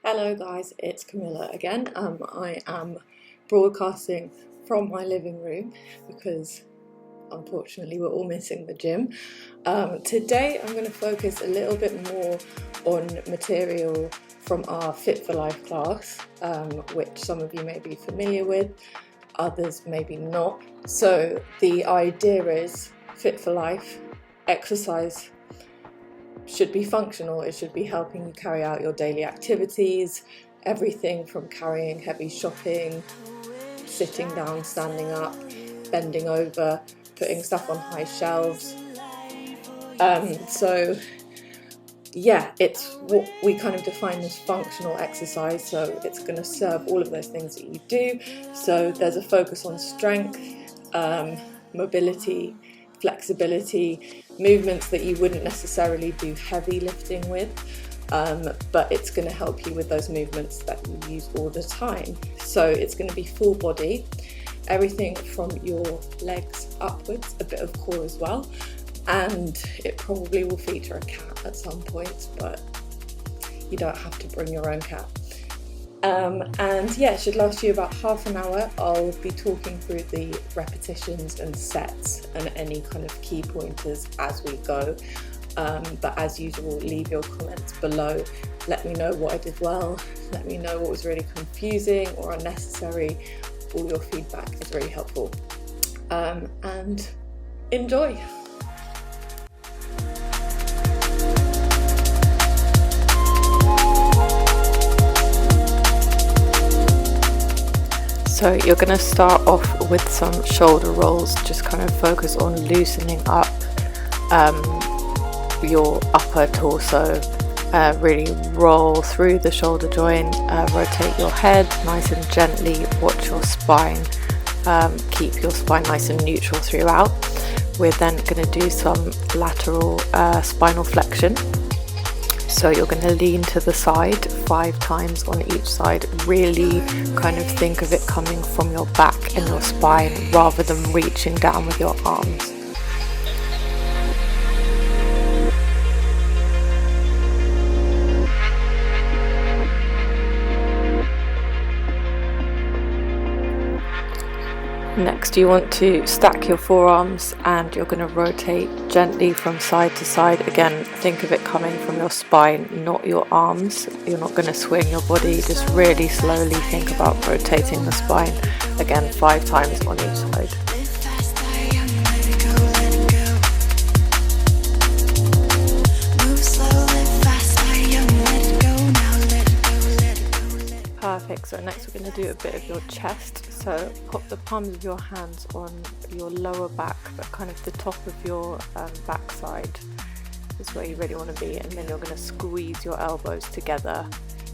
Hello guys, it's Camilla again. I am broadcasting from my living room because unfortunately we're all missing the gym. Today I'm going to focus a little bit more on material from our Fit for Life class, which some of you may be familiar with, others maybe not. So the idea is Fit for Life, exercise should be functional. It should be helping you carry out your daily activities, everything from carrying heavy shopping, sitting down, standing up, bending over, putting stuff on high shelves. So yeah, it's what we kind of define as functional exercise, so it's going to serve all of those things that you do. So there's a focus on strength, mobility, flexibility, movements that you wouldn't necessarily do heavy lifting with, but it's going to help you with those movements that you use all the time. So it's going to be full body, everything from your legs upwards, a bit of core as well, and it probably will feature a cat at some point, but you don't have to bring your own cat. And yeah, it should last you about half an hour. I'll be talking through the repetitions and sets and any kind of key pointers as we go. But as usual, leave your comments below. Let me know what I did well. Let me know what was really confusing or unnecessary. All your feedback is really helpful. And enjoy. So you're going to start off with some shoulder rolls, just kind of focus on loosening up your upper torso, really roll through the shoulder joint, rotate your head nice and gently, watch your spine, keep your spine nice and neutral throughout. We're then going to do some lateral spinal flexion. So you're going to lean to the side 5 times on each side, really kind of think of it coming from your back and your spine rather than reaching down with your arms. Next, you want to stack your forearms and you're going to rotate gently from side to side. Again, think of it coming from your spine, not your arms. You're not going to swing your body, just really slowly think about rotating the spine. Again, 5 times on each side. Perfect, so next we're going to do a bit of your chest. So pop the palms of your hands on your lower back, but kind of the top of your backside is where you really want to be, and then you're going to squeeze your elbows together,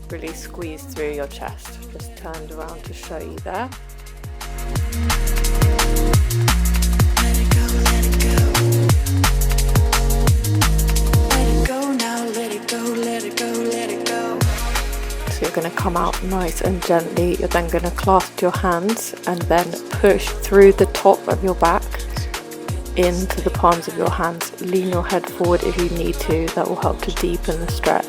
really squeeze through your chest. Just turned around to show you there. Let it go, let it go. Let it go now, let it go, let it go, let it go. So you're going to come out nice and gently. You're then going to clasp your hands and then push through the top of your back into the palms of your hands. Lean your head forward if you need to. That will help to deepen the stretch.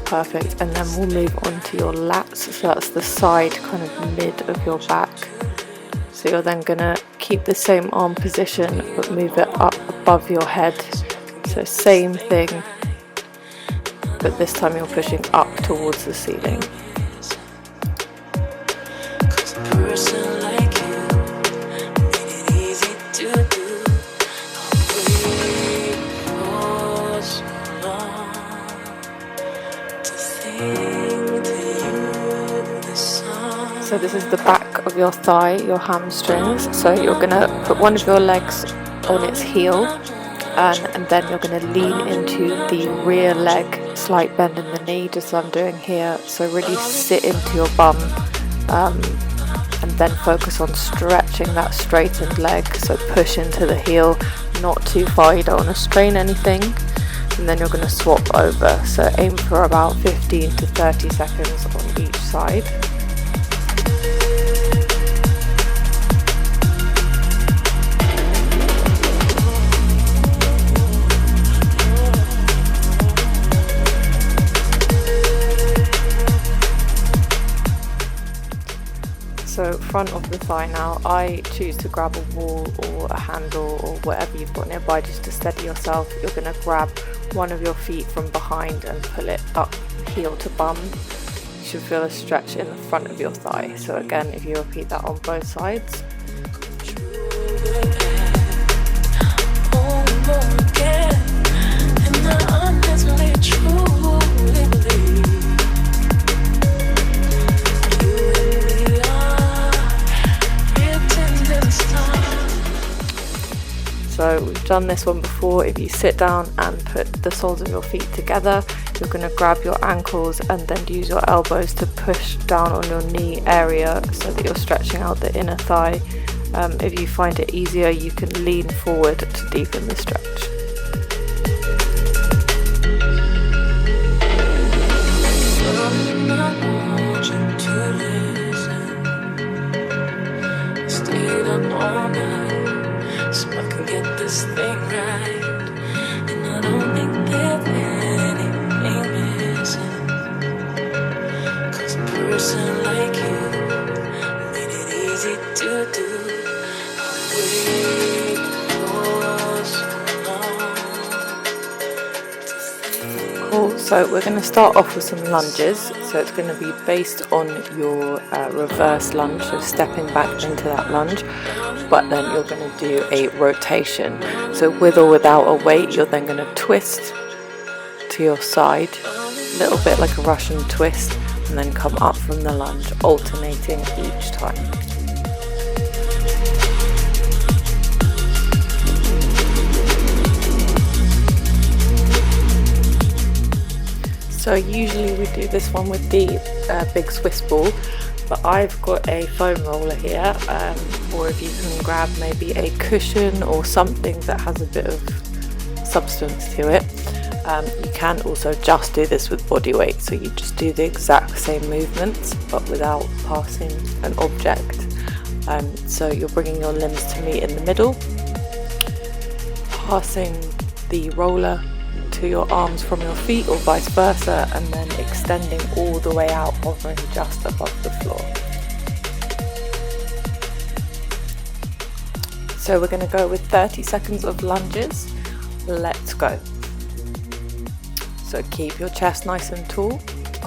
Perfect. And then we'll move on to your lats. So that's the side kind of mid of your back. So you're then going to keep the same arm position but move it up above your head. So same thing, but this time you're pushing up towards the ceiling. So this is the back of your thigh, your hamstrings. So you're going to put one of your legs on its heel. And then you're going to lean into the rear leg, slight bend in the knee, just as I'm doing here. So really sit into your bum and then focus on stretching that straightened leg. So push into the heel, not too far, you don't want to strain anything. And then you're going to swap over. So aim for about 15 to 30 seconds on each side. So front of the thigh now, I choose to grab a wall or a handle or whatever you've got nearby just to steady yourself. You're going to grab one of your feet from behind and pull it up heel to bum. You should feel a stretch in the front of your thigh. So again, if you repeat that on both sides. So we've done this one before. If you sit down and put the soles of your feet together, you're going to grab your ankles and then use your elbows to push down on your knee area so that you're stretching out the inner thigh. If you find it easier, you can lean forward to deepen the stretch. So I can get this thing right, and I don't think there's anything missing, 'cause a person like you made it easy to do. Cool, so we're going to start off with some lunges. So it's going to be based on your reverse lunge, so stepping back into that lunge, but then you're going to do a rotation. So with or without a weight, you're then going to twist to your side, a little bit like a Russian twist, and then come up from the lunge, alternating each time. So usually we do this one with the big Swiss ball, but I've got a foam roller here, or if you can grab maybe a cushion or something that has a bit of substance to it. You can also just do this with body weight, so you just do the exact same movements but without passing an object. So you're bringing your limbs to meet in the middle, passing the roller to your arms from your feet or vice versa, and then extending all the way out, hovering just above the floor. So we're going to go with 30 seconds of lunges. Let's go. So keep your chest nice and tall.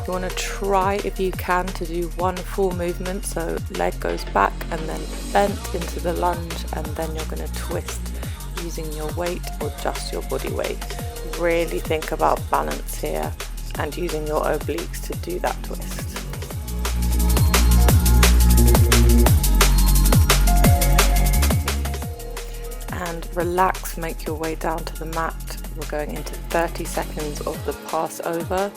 You want to try, if you can, to do one full movement, so leg goes back and then bent into the lunge, and then you're going to twist using your weight or just your body weight. Really think about balance here and using your obliques to do that twist. And relax, make your way down to the mat. We're going into 30 seconds of the pass over.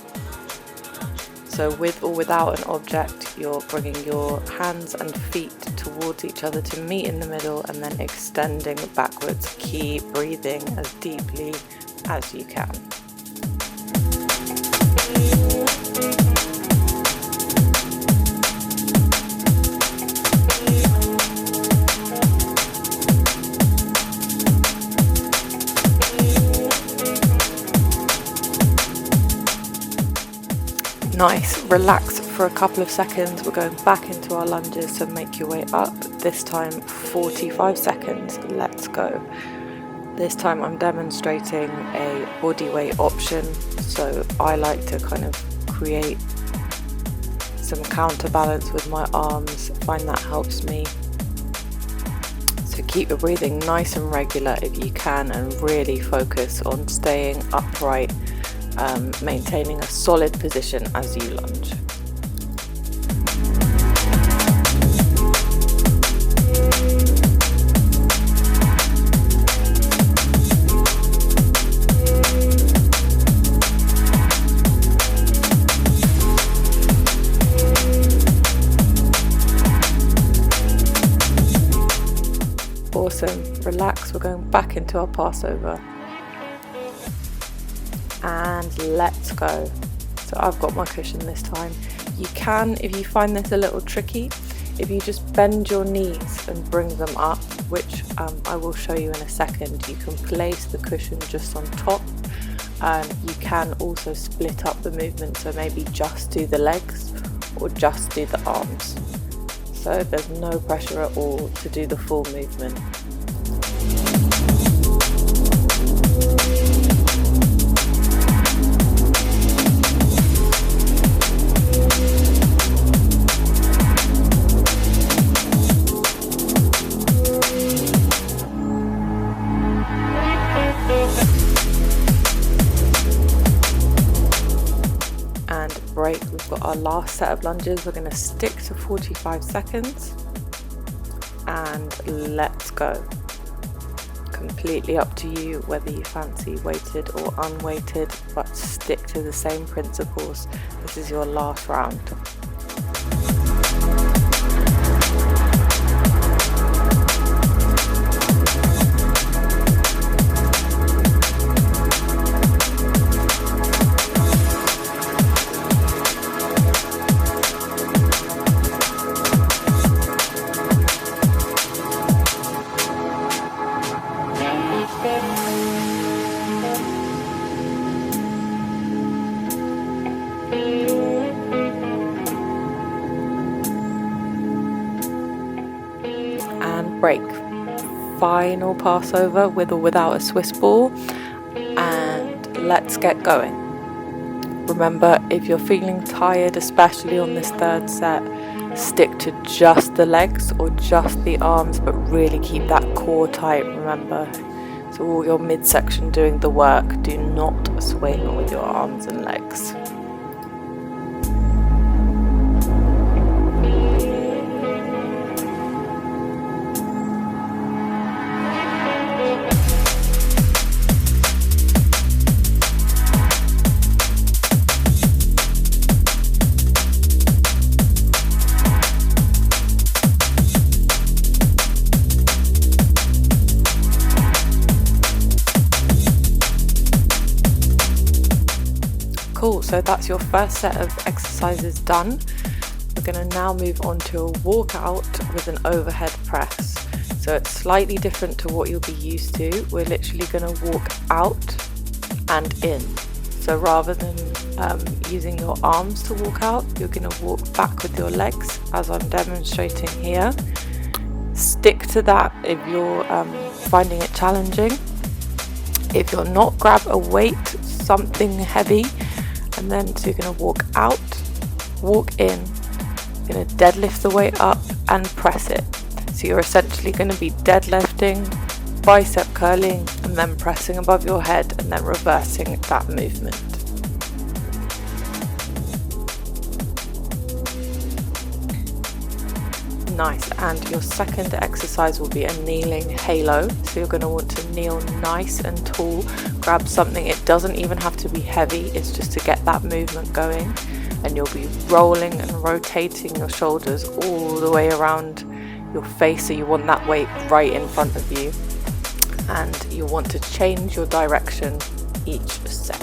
So with or without an object, you're bringing your hands and feet towards each other to meet in the middle, and then extending backwards. Keep breathing as deeply as you can. Nice, relax for a couple of seconds. We're going back into our lunges, so make your way up. This time 45 seconds, let's go. This time I'm demonstrating a body weight option, so I like to kind of create some counterbalance with my arms. I find that helps me. So keep your breathing nice and regular if you can, and really focus on staying upright, maintaining a solid position as you lunge. Awesome, relax, we're going back into our passover. And let's go. So I've got my cushion this time. You can, if you find this a little tricky, if you just bend your knees and bring them up, which I will show you in a second, you can place the cushion just on top. You can also split up the movement, so maybe just do the legs or just do the arms. so there's no pressure at all to do the full movement. Break. We've got our last set of lunges. We're going to stick to 45 seconds and let's go. Completely up to you whether you fancy weighted or unweighted, but stick to the same principles. This is your last round. Break. Final passover with or without a Swiss ball, and let's get going. Remember, if you're feeling tired, especially on this third set, stick to just the legs or just the arms, but really keep that core tight. Remember, so all your midsection doing the work. Do not swing with your arms and legs. Cool, so that's your first set of exercises done. We're going to now move on to a walkout with an overhead press. So it's slightly different to what you'll be used to. We're literally going to walk out and in. So rather than using your arms to walk out, you're going to walk back with your legs as I'm demonstrating here. Stick to that if you're finding it challenging. If you're not, grab a weight, something heavy. And then so you're going to walk out, walk in, you're going to deadlift the weight up and press it. So you're essentially going to be deadlifting, bicep curling, and then pressing above your head and then reversing that movement. Nice, and your second exercise will be a kneeling halo. So you're going to want to kneel nice and tall. Grab something, it doesn't even have to be heavy, it's just to get that movement going. And you'll be rolling and rotating your shoulders all the way around your face, so you want that weight right in front of you. And you want to change your direction each set.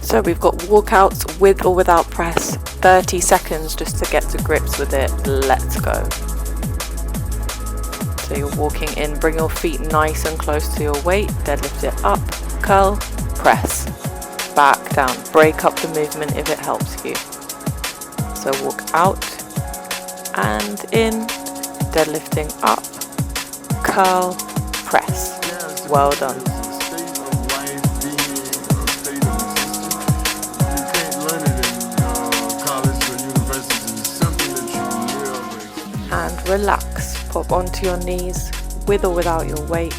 So we've got walkouts with or without press, 30 seconds just to get to grips with it. Let's go. So you're walking in, bring your feet nice and close to your weight, deadlift it up, curl, press, back down, break up the movement if it helps you. So walk out and in, deadlifting up, curl, press. Well done. And relax, pop onto your knees with or without your weight,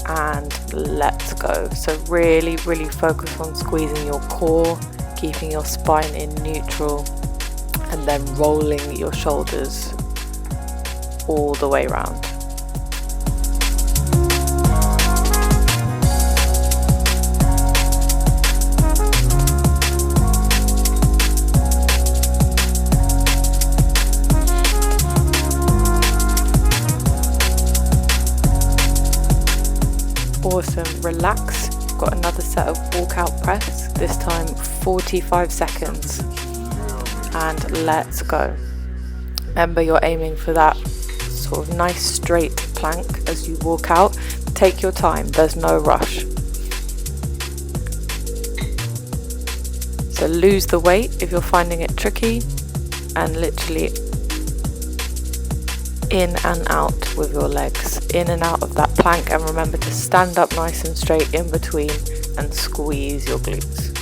and let's go. So really focus on squeezing your core, keeping your spine in neutral, and then rolling your shoulders all the way around. Awesome, relax. Got another set of walkout press, this time 45 seconds. And let's go. Remember, you're aiming for that sort of nice straight plank as you walk out. Take your time, there's no rush. So lose the weight if you're finding it tricky, and literally in and out with your legs, in and out of that plank, and remember to stand up nice and straight in between and squeeze your glutes.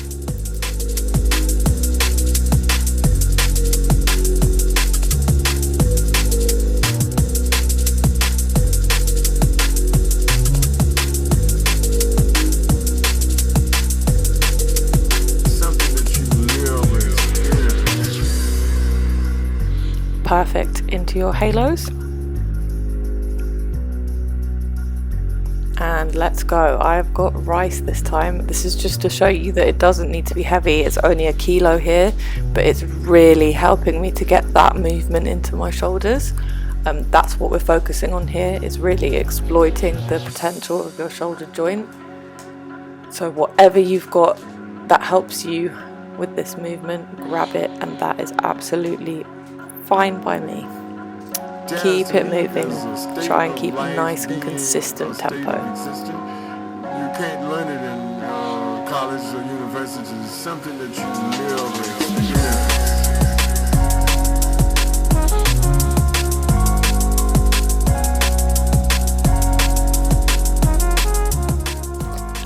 Perfect. Into your halos. And let's go. I've got rice this time. This is just to show you that it doesn't need to be heavy. It's only 1 kilo here, but it's really helping me to get that movement into my shoulders. That's what we're focusing on here, is really exploiting the potential of your shoulder joint. So whatever you've got that helps you with this movement, grab it, and that is absolutely fine by me. Keep it moving. Try and keep a nice and consistent tempo. You can't learn it in college or university. It's something that you live and experience.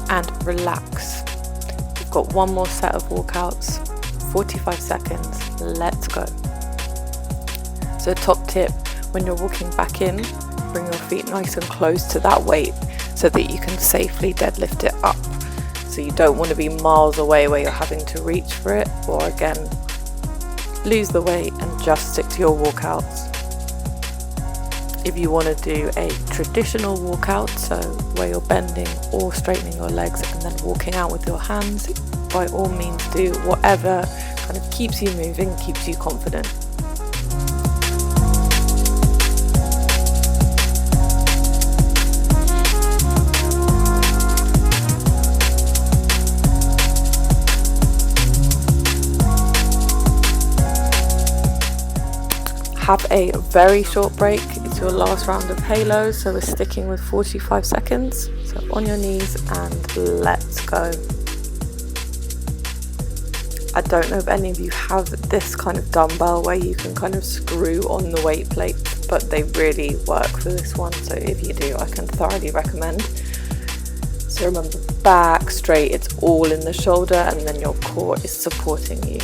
And relax. We've got one more set of walkouts, 45 seconds. Let's go. So top tip, when you're walking back in, bring your feet nice and close to that weight so that you can safely deadlift it up. So you don't want to be miles away where you're having to reach for it, or again, lose the weight and just stick to your walkouts. If you want to do a traditional walkout, so where you're bending or straightening your legs and then walking out with your hands, by all means do whatever kind of keeps you moving, keeps you confident. Have a very short break. It's your last round of halos, so we're sticking with 45 seconds. So on your knees and let's go. I don't know if any of you have this kind of dumbbell where you can kind of screw on the weight plate, but they really work for this one. So if you do, I can thoroughly recommend. So remember, back straight, it's all in the shoulder, and then your core is supporting you.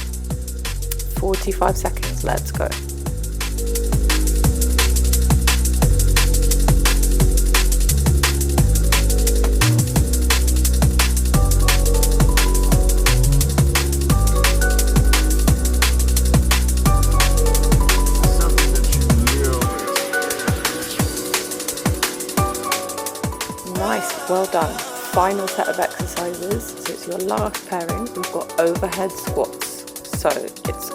45 seconds, let's go. Well done. Final set of exercises. So it's your last pairing. We've got overhead squats. So it's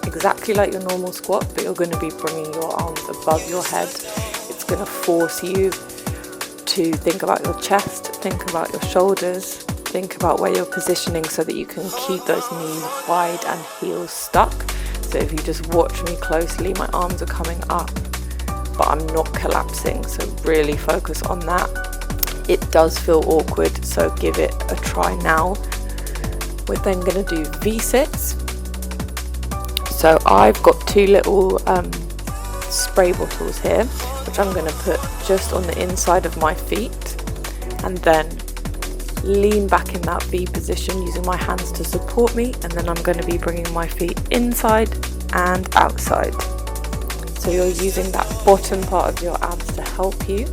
exactly like your normal squat, but you're going to be bringing your arms above your head. It's going to force you to think about your chest, think about your shoulders, think about where you're positioning so that you can keep those knees wide and heels stuck. So if you just watch me closely, my arms are coming up, but I'm not collapsing. So really focus on that. It does feel awkward, so give it a try now. We're then going to do V-sits. So I've got 2 little spray bottles here, which I'm going to put just on the inside of my feet, and then lean back in that V position using my hands to support me, and then I'm going to be bringing my feet inside and outside. So you're using that bottom part of your abs to help you,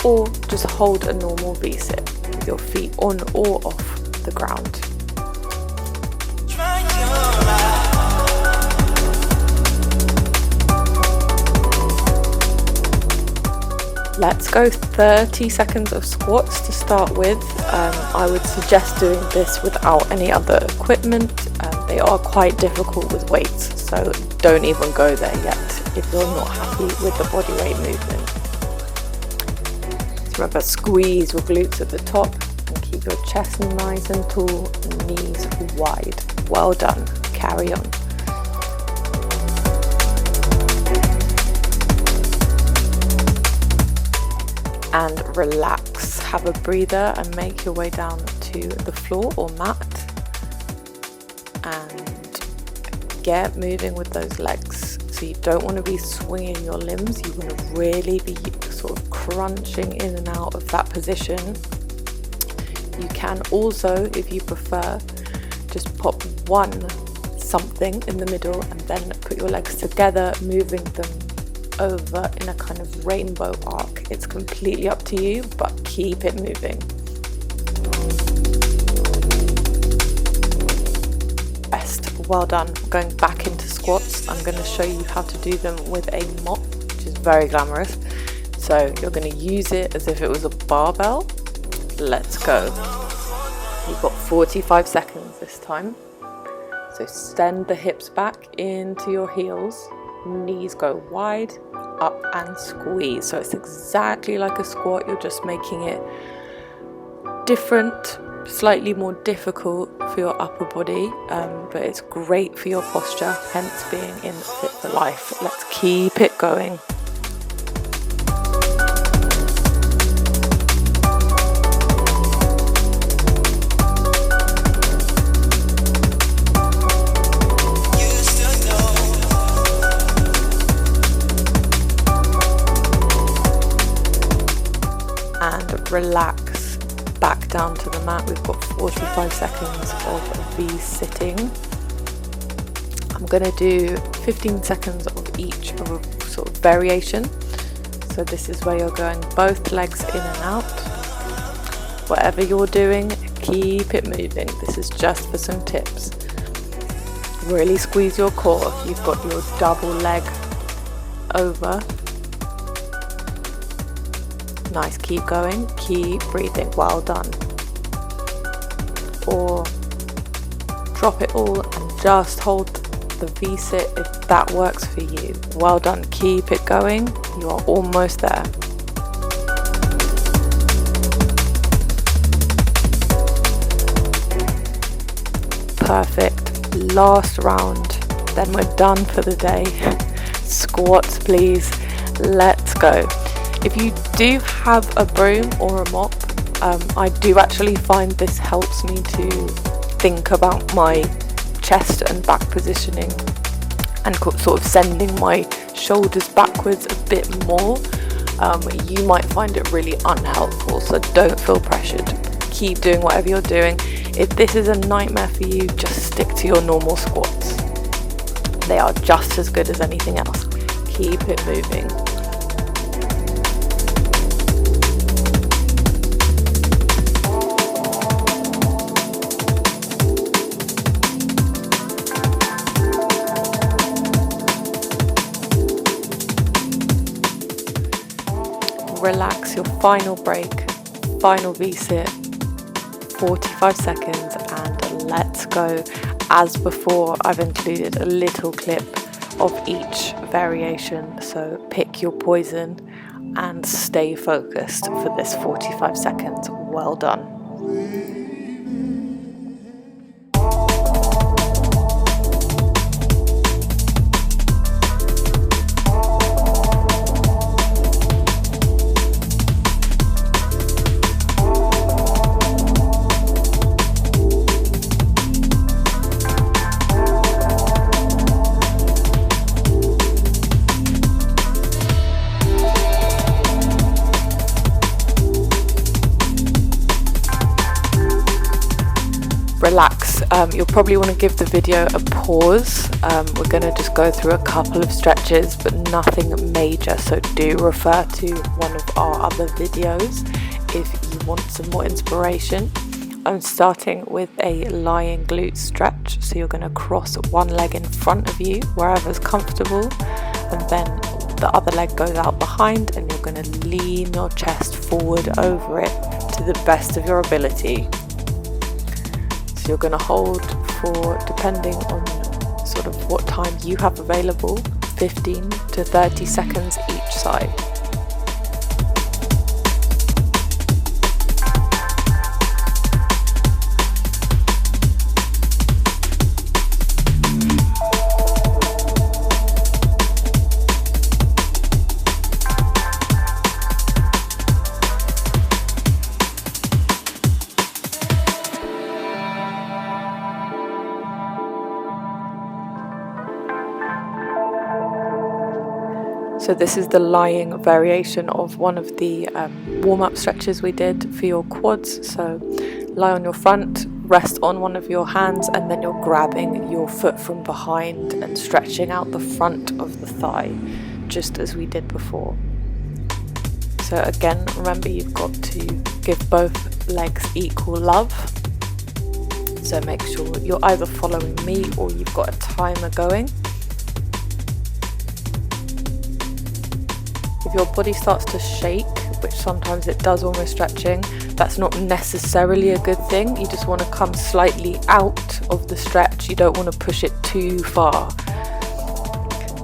or just hold a normal V-sit with your feet on or off the ground. Let's go 30 seconds of squats to start with. I would suggest doing this without any other equipment. They are quite difficult with weights, so don't even go there yet if you're not happy with the body weight movement. Remember, squeeze your glutes at the top and keep your chest nice and tall, knees wide. Well done. Carry on. And relax. Have a breather and make your way down to the floor or mat. and get moving with those legs. So you don't want to be swinging your limbs, you want to really be sort of crunching in and out of that position. You can also, if you prefer, just pop one something in the middle and then put your legs together, moving them over in a kind of rainbow arc. It's completely up to you, but keep it moving. Best, well done. Going back into squats, I'm going to show you how to do them with a mop, which is very glamorous. So you're going to use it as if it was a barbell. Let's go. You've got 45 seconds this time. So send the hips back into your heels, knees go wide, up and squeeze. So it's exactly like a squat, you're just making it different, slightly more difficult for your upper body, but it's great for your posture, hence being in Fit for Life. Let's keep it going. And relax back down to the mat. We've got 45 seconds of these sitting. I'm going to do 15 seconds of each of a sort of variation. So this is where you're going both legs in and out. Whatever you're doing, keep it moving. This is just for some tips. Really squeeze your core if you've got your double leg over. Nice, keep going, keep breathing, well done. Or drop it all and just hold the V-sit if that works for you. Well done, keep it going, you are almost there. Perfect, last round, then we're done for the day. Squats please, let's go. If you do have a broom or a mop, I do actually find this helps me to think about my chest and back positioning and sort of sending my shoulders backwards a bit more. You might find it really unhelpful, so don't feel pressured. Keep doing whatever you're doing. If this is a nightmare for you, just stick to your normal squats. They are just as good as anything else. Keep it moving. Relax, your final break, final V-sit, 45 seconds, and let's go. As before, I've included a little clip of each variation, so pick your poison and stay focused for this 45 seconds. Well done. Relax, you'll probably want to give the video a pause. We're going to just go through a couple of stretches but nothing major, so do refer to one of our other videos if you want some more inspiration. I'm starting with a lying glute stretch, so you're going to cross one leg in front of you wherever's comfortable, and then the other leg goes out behind and you're going to lean your chest forward over it to the best of your ability. So you're going to hold for, depending on sort of what time you have available, 15 to 30 seconds each side. So this is the lying variation of one of the warm-up stretches we did for your quads. So lie on your front, rest on one of your hands, and then you're grabbing your foot from behind and stretching out the front of the thigh, just as we did before. So again, remember, you've got to give both legs equal love. So make sure you're either following me or you've got a timer going. If your body starts to shake, which sometimes it does when we're stretching, that's not necessarily a good thing. You just want to come slightly out of the stretch. You don't want to push it too far.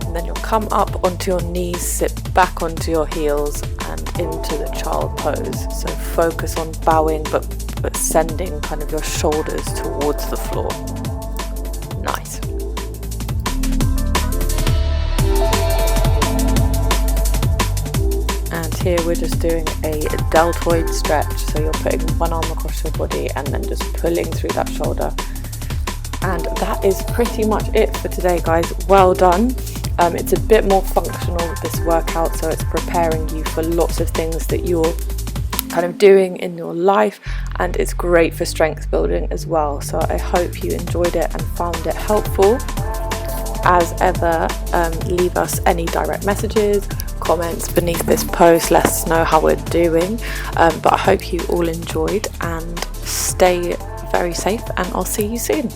And then you'll come up onto your knees, sit back onto your heels and into the child pose. So focus on bowing but sending kind of your shoulders towards the floor. Nice. And here we're just doing a deltoid stretch, so you're putting one arm across your body and then just pulling through that shoulder. And that is pretty much it for today, guys. Well done. It's a bit more functional with this workout, so it's preparing you for lots of things that you're kind of doing in your life, and it's great for strength building as well. So I hope you enjoyed it and found it helpful. As ever, leave us any direct messages, comments beneath this post. Let us know how we're doing, but I hope you all enjoyed, and stay very safe, and I'll see you soon.